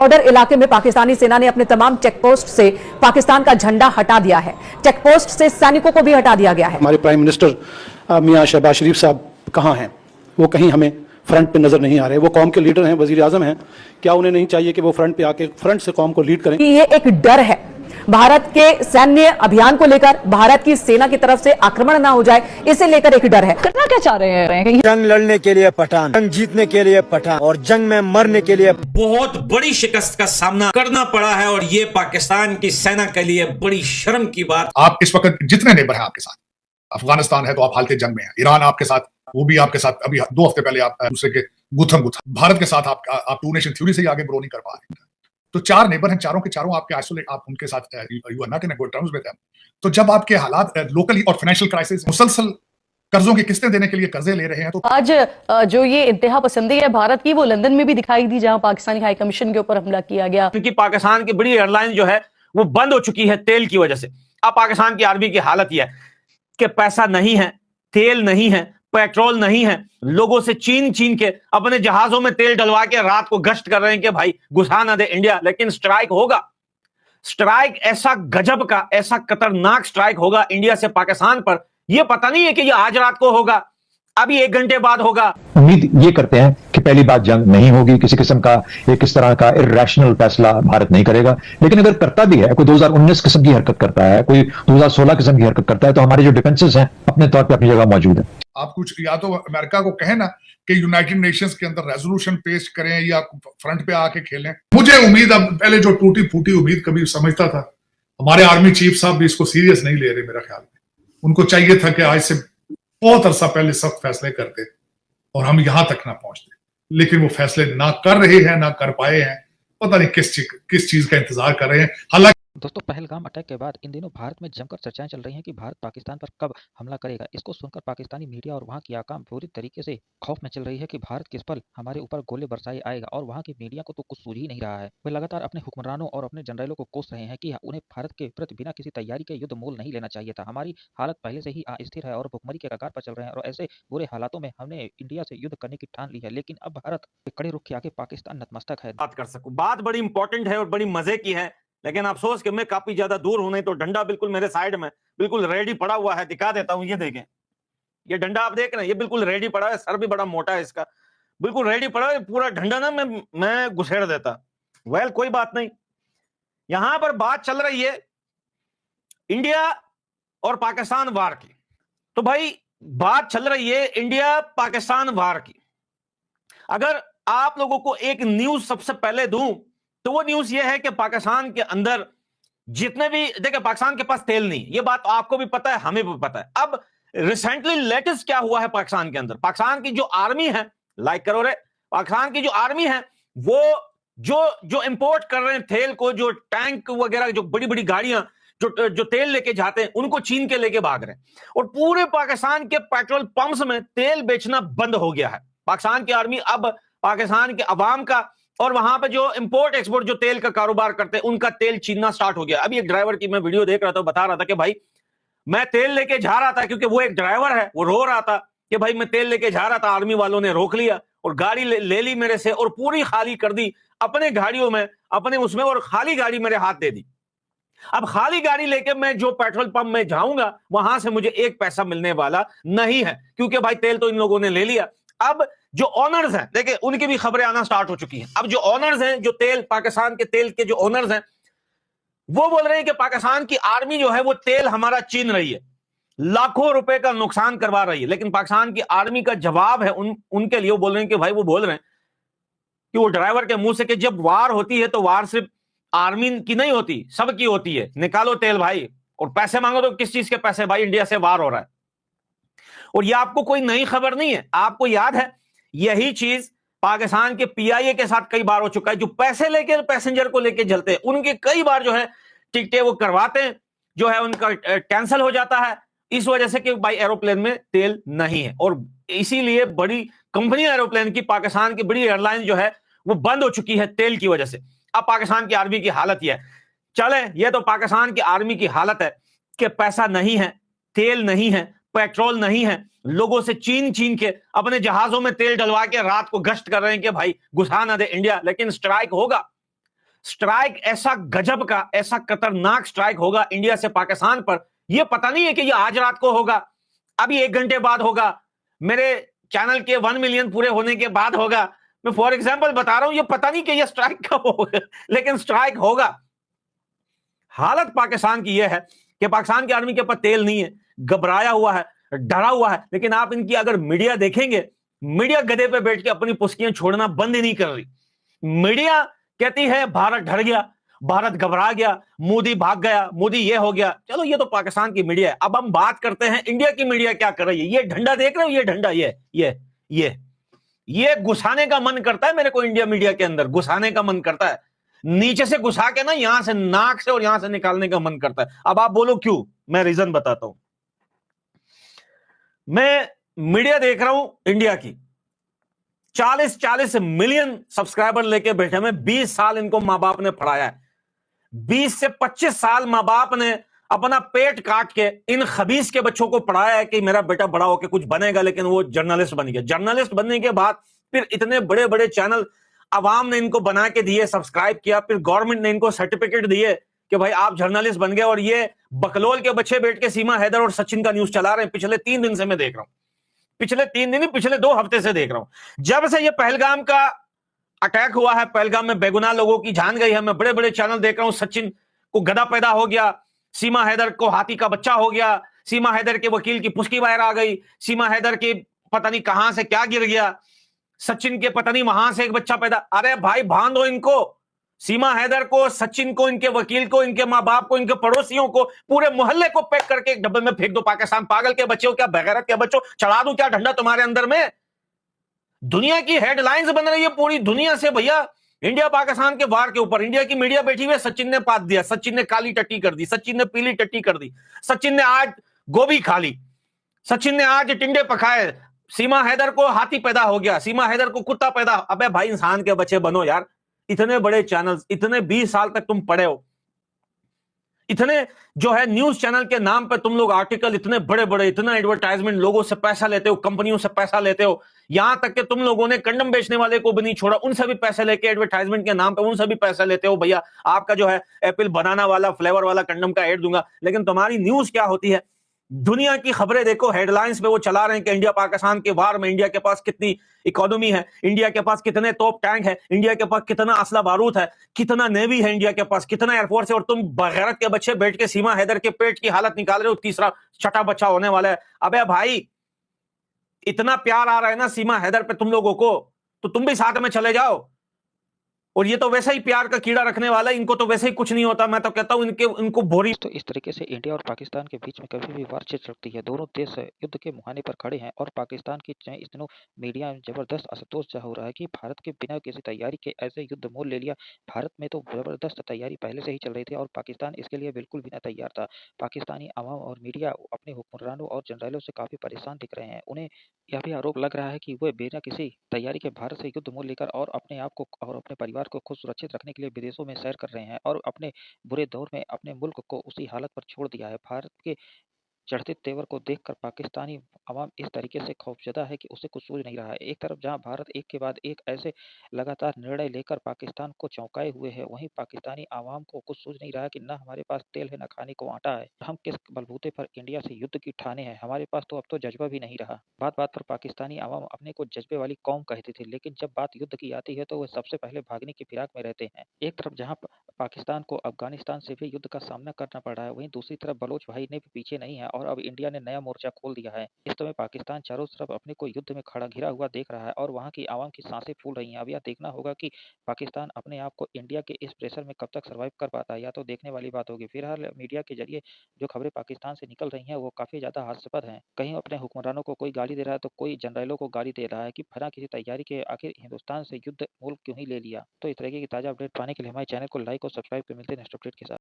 Border इलाके में पाकिस्तानी सेना ने अपने तमाम चेकपोस्ट से पाकिस्तान का झंडा हटा दिया है। चेकपोस्ट से सैनिकों को भी हटा दिया गया है। हमारे प्राइम मिनिस्टर मियां शहबाज शरीफ साहब कहाँ हैं? वो कहीं हमें फ्रंट पे नजर नहीं आ रहे। वो कौम के लीडर हैं, वजीर आजम हैं। क्या उन्हें नहीं चाहिए कि वो फ्रंट पे आके फ्रंट से कौम को लीड करें? ये एक डर है भारत के सैन्य अभियान को लेकर, भारत की सेना की तरफ से आक्रमण ना हो जाए, इसे लेकर एक डर है। करना क्या चाह रहे हैं? जंग लड़ने के लिए पठान, जंग जीतने के लिए पठान और जंग में मरने के लिए बहुत बड़ी शिकस्त का सामना करना पड़ा है और ये पाकिस्तान की सेना के लिए बड़ी शर्म की बात। आप इस वक्त जितने नेबर हैं आपके साथ, अफगानिस्तान है तो आप हालत जंग में हैं, ईरान आपके साथ, वो भी आपके साथ, अभी 2 हफ्ते पहले आप दूसरे के गुथम गुथम, भारत के साथ आप टू नेशन थ्योरी से ही आगे ग्रो नहीं कर पा रहे। तो 4 नेबर हैं, चारों के चारों आपके आइसोलेट, आप उनके साथ you are not in good terms with them. तो जब आपके हालात लोकली और फाइनेंशियल क्राइसिस, मुसलसल कर्जों की किस्तें देने के लिए कर्जे ले रहे हैं, तो आज जो ये इंतहा पसंदी है भारत की, वो लंदन में भी दिखाई दी, जहां पाकिस्तानी हाई कमीशन के ऊपर हमला किया गया। क्योंकि पाकिस्तान की बड़ी एयरलाइन जो है वो बंद हो चुकी है तेल की वजह से। अब पाकिस्तान की आर्मी की हालत यह है कि पैसा नहीं है, तेल नहीं है, पेट्रोल नहीं है, लोगों से छीन छीन के अपने जहाजों में तेल डलवा के रात को गश्त कर रहे हैं कि भाई घुसा ना दे इंडिया। लेकिन स्ट्राइक होगा, स्ट्राइक ऐसा गजब का, ऐसा खतरनाक स्ट्राइक होगा इंडिया से पाकिस्तान पर। यह पता नहीं है कि यह आज रात को होगा, अभी 1 घंटे बाद होगा। उम्मीद ये करते हैं कि पहली बात जंग नहीं होगी, किसी किस्म का एक इस तरह का इरेशनल फैसला भारत नहीं करेगा। लेकिन अगर करता भी है, कोई 2019 किस्म की हरकत करता है, कोई 2016 किस्म की हरकत करता है, तो हमारे जो डिफेंसेस हैं अपने तौर पे अपनी जगह मौजूद है। आप कुछ या तो अमेरिका को कहें ना कि यूनाइटेड नेशंस के अंदर रेजोल्यूशन पेश करें या फ्रंट पे आके खेलें। मुझे उम्मीद, अब पहले जो टूटी फूटी उम्मीद कभी समझता था, हमारे आर्मी चीफ साहब भी इसको सीरियस नहीं ले रहे मेरा ख्याल में। उनको चाहिए था कि आज से बहुत अरसा पहले सख्त फैसले करते और हम यहां तक ना पहुंचते, लेकिन वो फैसले ना कर रहे हैं, ना कर पाए हैं। पता नहीं किस चीज का इंतजार कर रहे हैं। हालांकि दोस्तों, पहलगाम अटैक के बाद इन दिनों भारत में जमकर चर्चाएं चल रही हैं कि भारत पाकिस्तान पर कब हमला करेगा। इसको सुनकर पाकिस्तानी मीडिया और वहां की आकाम पूरी तरीके से खौफ में चल रही है कि भारत किस पल हमारे ऊपर गोले बरसाए आएगा। और वहां की मीडिया को तो कुछ सूझ ही नहीं रहा है। वे लगातार अपने हुक्मरानों और अपने जनरलों को कोस रहे हैं कि उन्हें भारत के प्रति बिना किसी तैयारी के युद्ध मोल नहीं लेना चाहिए था। हमारी हालत पहले से ही अस्थिर है और भुखमरी के कगार पर चल रहे हैं, और ऐसे बुरे हालातों में हमने इंडिया से युद्ध करने की ठान ली है। लेकिन अब भारत के कड़े रुख के आगे पाकिस्तान नतमस्तक है। बात कर सकूं, बात बड़ी इंपॉर्टेंट है और बड़ी मजे की है, लेकिन अफसोस कि मैं काफी ज्यादा दूर हूं, नहीं तो डंडा बिल्कुल मेरे साइड में बिल्कुल रेडी पड़ा हुआ है। दिखा देता हूं, ये देखें, ये डंडा आप देख रहे हैं, ये बिल्कुल रेडी पड़ा है। सर भी बड़ा मोटा है इसका, बिल्कुल रेडी पड़ा है। पूरा डंडा ना मैं घुसेड़ देता। वेल, कोई बात नहीं। यहां पर बात चल रही है इंडिया और पाकिस्तान वार की। तो भाई बात चल रही है इंडिया पाकिस्तान वार की। अगर आप लोगों को एक न्यूज सबसे पहले दूं तो वो न्यूज ये है कि पाकिस्तान के अंदर जितने भी, देखिए, पाकिस्तान के पास तेल नहीं, ये बात आपको भी पता है, हमें भी पता है। अब रिसेंटली लेटेस्ट क्या हुआ है पाकिस्तान के अंदर, पाकिस्तान की जो आर्मी है, लाइक करो रे, पाकिस्तान की जो आर्मी है वो जो इंपोर्ट कर रहे हैं तेल को, जो टैंक वगैरह, जो बड़ी बड़ी गाड़ियां जो तेल लेके जाते हैं, उनको छीन के लेके भाग रहे हैं। और पूरे पाकिस्तान के पेट्रोल पंप्स में तेल बेचना बंद हो गया है। पाकिस्तान की आर्मी अब पाकिस्तान के अवाम का और वहां पे जो इंपोर्ट एक्सपोर्ट जो तेल का कारोबार करते हैं, उनका तेल छीनना स्टार्ट हो गया। अभी एक ड्राइवर की मैं वीडियो देख रहा था, बता रहा था कि भाई मैं तेल लेके जा रहा था, क्योंकि वो एक ड्राइवर है, वो रो रहा था कि भाई मैं तेल लेके जा रहा था, आर्मी वालों ने रोक लिया और गाड़ी ले ली मेरे से और पूरी खाली कर दी अपने गाड़ियों में, अपने उसमें, और खाली गाड़ी मेरे हाथ दे दी। अब खाली गाड़ी लेके मैं जो पेट्रोल पंप में जाऊंगा, वहां से मुझे 1 पैसा मिलने वाला नहीं है, क्योंकि भाई तेल तो इन लोगों ने ले लिया। अब जो ओनर्स हैं, देखिए, उनकी भी खबरें आना स्टार्ट हो चुकी हैं। अब जो ओनर्स हैं, जो तेल, पाकिस्तान के तेल के जो ओनर्स हैं, वो बोल रहे हैं कि पाकिस्तान की आर्मी जो है वो तेल हमारा छीन रही है, लाखों रुपए का नुकसान करवा रही है। लेकिन पाकिस्तान की आर्मी का जवाब है उनके लिए, वो बोल रहे हैं कि भाई, वो बोल रहे हैं कि वो ड्राइवर के मुंह से कि जब वार होती है तो वार सिर्फ आर्मी की नहीं होती, सबकी होती है। निकालो तेल भाई, और पैसे मांगो तो किस चीज के पैसे भाई, इंडिया से वार हो रहा है। और ये आपको कोई नई खबर नहीं है, आपको याद है यही चीज पाकिस्तान के पीआईए के साथ कई बार हो चुका है। जो पैसे लेके पैसेंजर को लेके चलते हैं, उनके कई बार जो है टिकटें वो करवाते हैं, जो है उनका कैंसिल हो जाता है, इस वजह से कि भाई एरोप्लेन में तेल नहीं है। और इसीलिए बड़ी कंपनी एरोप्लेन की, पाकिस्तान की बड़ी एयरलाइन जो है वो बंद हो चुकी है तेल की वजह से। अब पाकिस्तान की आर्मी की हालत यह है, चले, ये तो पाकिस्तान की आर्मी की हालत है कि पैसा नहीं है, तेल नहीं है, पेट्रोल नहीं है, लोगों से छीन छीन के अपने जहाजों में तेल डलवा के रात को गश्त कर रहे हैं कि भाई घुसा ना दे इंडिया। लेकिन स्ट्राइक होगा, स्ट्राइक ऐसा गजब का, ऐसा खतरनाक स्ट्राइक होगा इंडिया से पाकिस्तान पर। यह पता नहीं है कि यह आज रात को होगा, अभी 1 घंटे बाद होगा, मेरे चैनल के 1 मिलियन पूरे होने के बाद होगा। मैं फॉर एग्जांपल बता रहा हूं, यह पता नहीं कि यह स्ट्राइक कब होगा, लेकिन स्ट्राइक होगा। हालत पाकिस्तान की यह है कि पाकिस्तान की आर्मी के पास तेल नहीं है, घबराया हुआ है, डरा हुआ है। लेकिन आप इनकी अगर मीडिया देखेंगे, मीडिया गधे पे बैठ के अपनी पुस्कियां छोड़ना बंद ही नहीं कर रही। मीडिया कहती है भारत डर गया, भारत घबरा गया, मोदी भाग गया, मोदी ये हो गया। चलो ये तो पाकिस्तान की मीडिया है। अब हम बात करते हैं इंडिया की मीडिया क्या कर रही है। ये डंडा देख रहे हो, ये डंडा, ये घुसाने का मन करता है मेरे को, इंडिया मीडिया के अंदर घुसाने का मन करता है, नीचे से घुसा के ना, यहां से नाक से और यहां से निकालने का मन करता है। अब आप बोलो क्यों, मैं रीजन बताता हूं। मैं मीडिया देख रहा हूं इंडिया की, 40 मिलियन सब्सक्राइबर लेके बैठे में, 20 साल इनको मां बाप ने पढ़ाया है, 20 से 25 साल मां बाप ने अपना पेट काट के इन खबीस के बच्चों को पढ़ाया है कि मेरा बेटा बड़ा होकर कुछ बनेगा। लेकिन वो जर्नलिस्ट बन गया। जर्नलिस्ट बनने के बाद फिर इतने बड़े बड़े चैनल अवाम ने इनको बना के दिए, सब्सक्राइब किया, फिर गवर्नमेंट ने इनको सर्टिफिकेट दिए कि भाई आप जर्नलिस्ट बन गए। और ये बकलोल के बच्चे बैठ के सीमा हैदर और सचिन का न्यूज चला रहे हैं। पिछले 3 दिन से मैं देख रहा हूं, पिछले 3 दिन, पिछले 2 हफ्ते से देख रहा हूं। जब से ये पहलगाम का अटैक हुआ है, पहलगाम में बेगुनाह लोगों की जान गई है, मैं बड़े बड़े चैनल देख रहा हूं। सचिन को गधा पैदा हो गया, सीमा हैदर को हाथी का बच्चा हो गया, सीमा हैदर के वकील की पुष्की बाहर आ गई, सीमा हैदर की पता नहीं कहां से क्या गिर गया, सचिन के पता नहीं वहां से एक बच्चा पैदा। अरे भाई बांधो इनको, सीमा हैदर को, सचिन को, इनके वकील को, इनके मां बाप को, इनके पड़ोसियों को, पूरे मोहल्ले को पैक करके एक डब्बे में फेंक दो। पाकिस्तान पागल के बच्चे हो क्या, बेगैरत के बच्चों, चढ़ा दूं क्या डंडा तुम्हारे अंदर में। दुनिया की हेडलाइंस बन रही है पूरी दुनिया से भैया, इंडिया पाकिस्तान के वार के ऊपर। इंडिया की मीडिया बैठी हुई है, सचिन ने पात दिया, सचिन ने काली टट्टी कर दी, सचिन ने पीली टट्टी कर दी, सचिन ने आज गोभी खा ली, सचिन ने आज टिंडे पकाए, सीमा हैदर को हाथी पैदा हो गया, सीमा हैदर को कुत्ता पैदा। अबे भाई इंसान के बच्चे बनो यार। इतने बड़े चैनल्स, इतने 20 साल तक तुम पढ़े हो, इतने जो है न्यूज चैनल के नाम पे तुम लोग आर्टिकल इतने बड़े बड़े, इतना एडवर्टाइजमेंट, लोगों से पैसा लेते हो, कंपनियों से पैसा लेते हो। यहां तक कि तुम लोगों ने कंडम बेचने वाले को भी नहीं छोड़ा, उनसे भी पैसे लेके एडवर्टाइजमेंट के नाम पे उनसे भी पैसे लेते हो। भैया आपका जो है एप्पल बनाना वाला फ्लेवर वाला कंडम का एड दूंगा। लेकिन तुम्हारी न्यूज क्या होती है, दुनिया की खबरें देखो, हेडलाइंस पे वो चला रहे हैं कि इंडिया पाकिस्तान के वार में इंडिया के पास कितनी इकोनॉमी है, इंडिया के पास कितने तोप टैंक है, इंडिया के पास कितना असला बारूद है, कितना नेवी है इंडिया के पास, कितना एयरफोर्स है। और तुम बगैरत के बच्चे बैठ के सीमा हैदर के पेट की हालत निकाल रहे हो, तीसरा छठा बच्चा होने वाला है। अबे भाई इतना प्यार आ रहा है ना सीमा हैदर पे तुम लोगों को, तो तुम भी साथ में चले जाओ। और ये तो वैसे ही प्यार का कीड़ा रखने वाला है, इनको तो वैसे ही कुछ नहीं होता। मैं तो कहता हूं इनको बोरी। तो इस तरीके से इंडिया और पाकिस्तान के बीच में कभी भी वार छिड़ सकती है। दोनों देश युद्ध के मुहाने पर खड़े हैं और पाकिस्तान की इस दिनों मीडिया में जबरदस्त असंतोष जा हो रहा है कि भारत के बिना किसी तैयारी के ऐसे युद्ध मोल ले लिया। भारत में तो जबरदस्त तैयारी पहले से ही चल रही थी और पाकिस्तान इसके लिए बिल्कुल बिना तैयार था। पाकिस्तानी अवाम और मीडिया अपने हुक्मरानों और जनरलों से काफी परेशान दिख रहे हैं। उन्हें यह भी आरोप लग रहा है कि वे बिना किसी तैयारी के भारत से युद्ध मोल लेकर और अपने आप को और अपने परिवार को खुद सुरक्षित रखने के लिए विदेशों में सैर कर रहे हैं और अपने बुरे दौर में अपने मुल्क को उसी हालत पर छोड़ दिया है। भारत के चढ़ते तेवर को देखकर पाकिस्तानी अवाम इस तरीके से खौफजदा है कि उसे कुछ सूझ नहीं रहा है। एक तरफ जहां भारत एक के बाद एक ऐसे लगातार निर्णय लेकर पाकिस्तान को चौंकाए हुए है, वहीं पाकिस्तानी अवाम को कुछ सूझ नहीं रहा है कि न हमारे पास तेल है, न खाने को आटा है, हम किस बलबूते पर इंडिया से युद्ध की ठाने हैं। हमारे पास तो अब तो जज्बा भी नहीं रहा। बात बात पर पाकिस्तानी अवाम अपने को जज्बे वाली कौम कहती थी, लेकिन जब बात युद्ध की आती है तो वे सबसे पहले भागने की फिराक में रहते हैं। एक तरफ जहाँ पाकिस्तान को अफगानिस्तान से भी युद्ध का सामना करना पड़ रहा है, वहीं दूसरी तरफ बलोच भाई ने भी पीछे नहीं है और अब इंडिया ने नया मोर्चा खोल दिया है। इस समय पाकिस्तान चारों तरफ अपने को युद्ध में खड़ा घिरा हुआ देख रहा है और वहां की आवाम की सांसें फूल रही हैं। अब यह देखना होगा कि पाकिस्तान अपने आप को इंडिया के इस प्रेशर में कब तक सर्वाइव कर पाता है, या तो देखने वाली बात होगी। फिलहाल मीडिया के जरिए जो खबरें पाकिस्तान से निकल रही हैं वो काफी ज्यादा हास्यास्पद हैं। कहीं अपने हुक्मरानों को कोई गाली दे रहा है तो कोई जनरलों को गाली दे रहा है कि बिना किसी तैयारी के आखिर हिंदुस्तान से युद्ध मोल क्यों ही ले लिया। तो इस तरीके की ताजा अपडेट पाने के लिए हमारे चैनल को लाइक और सब्सक्राइब कर मिलते हैं नेक्स्ट अपडेट के साथ।